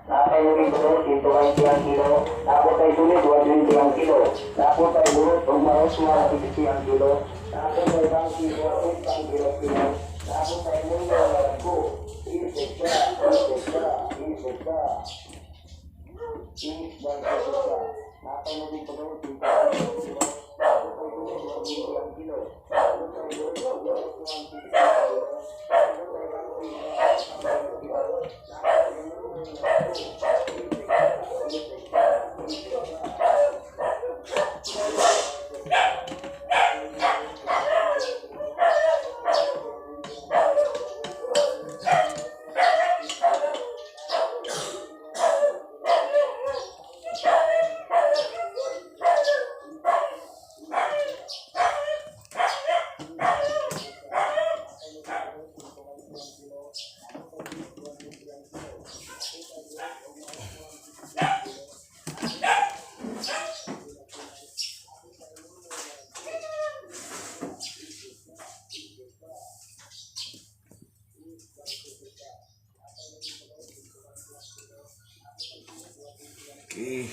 Napai murid terus itu ay tiang kilo, tapos ay sulit 2 tiang kilo, tapos ay burot umaros mga tiang kilo, tapos ay bangki 2 kilo, tapos ay mundo ko, isekta, napai murid terus itu ay kilo, tapos ay sulit 2 tiang kilo, tapos ay burot umaros mga tiang kilo, tapos ay bangki 2 kilo, Oke.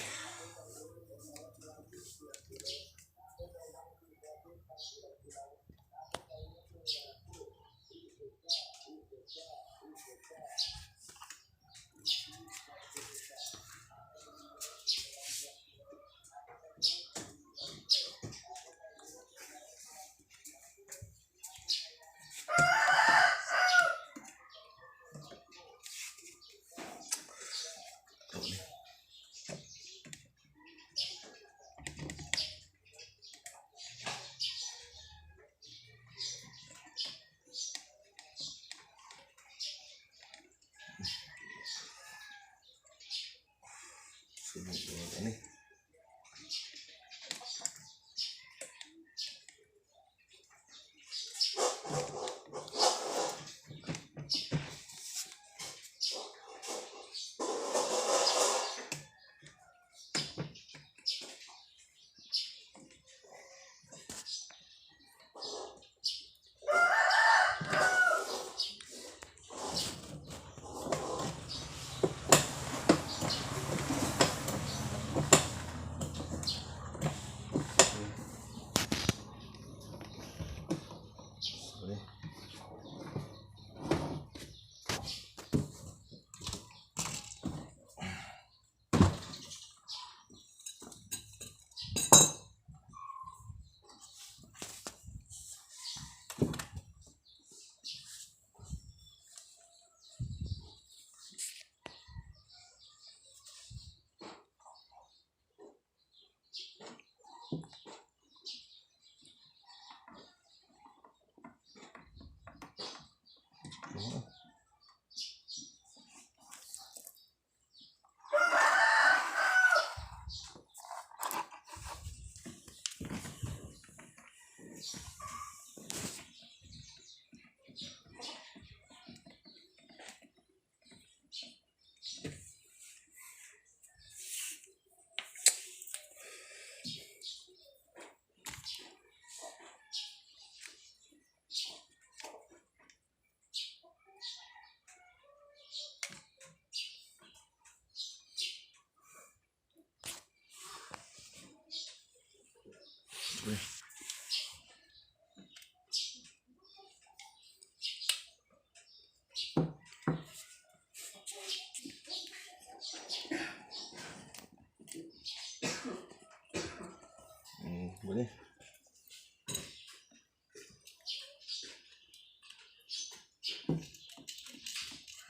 Ini boleh.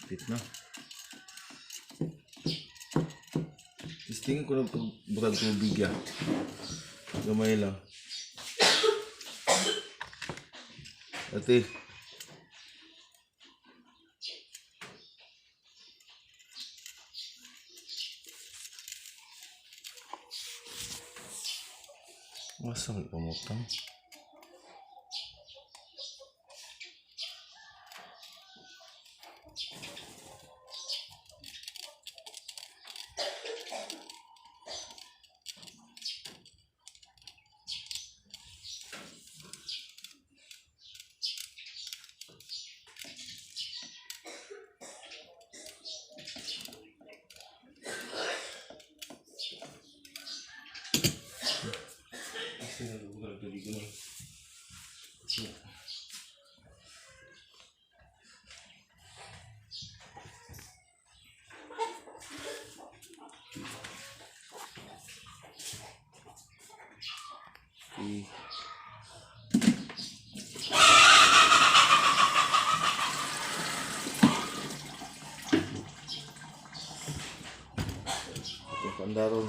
Fitnah. Tingin ko na bukan tubig ya. Gamay lang. Ate. Masa may pamutang? nagbubuka ng tubig ko na. Okay. Ito pandaron.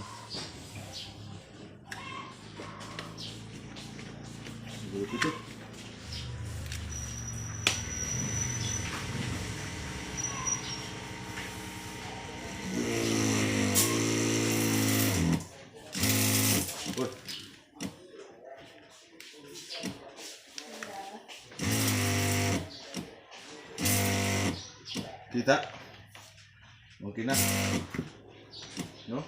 Ito. Uy. Kita. Okay na. No?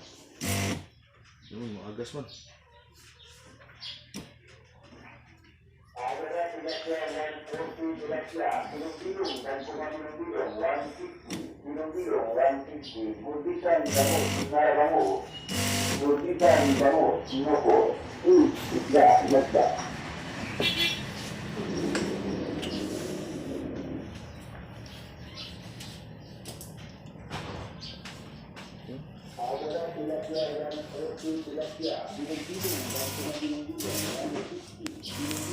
Yun, maagas man. Ada tidak dan kursi tidak bilung dan pengambilan bilung 160 bilung 160 Budikan kamu benar kamu Budikan kamu Singapura tidak ada tidak dan kursi tidak bilung dan pengambilan bilung 160.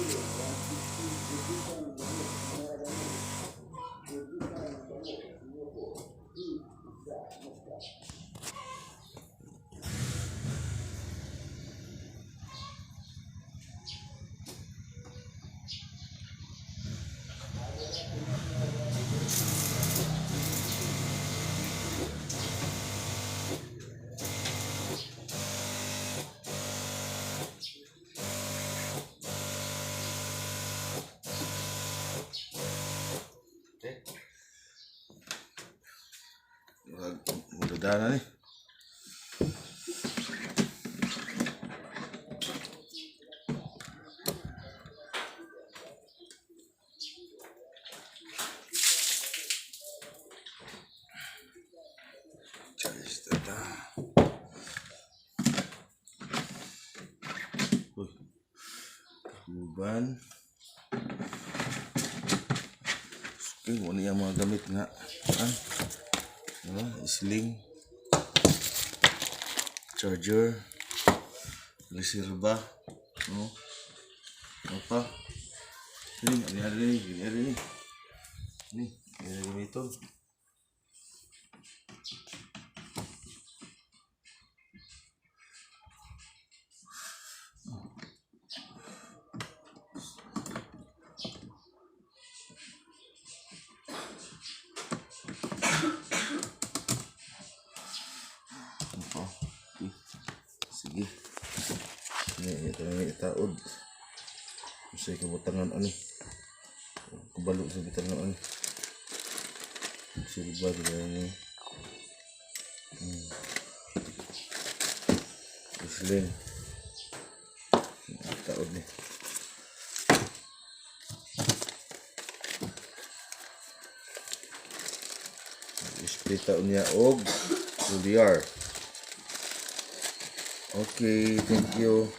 Mudah na ni. Charge data. Uy. Kuban. Okay, ano yung mga gamit nga. Sling, charger, reserva, no? Apa? Ini ada nih. Nih, ini itu. Sige. Ini taod. Usay kabutangan ani. Kabalo sa bitangan ani. Silba dia ini. Sling. Taod ni. Spray taon niya og Juliar. Okay, thank you.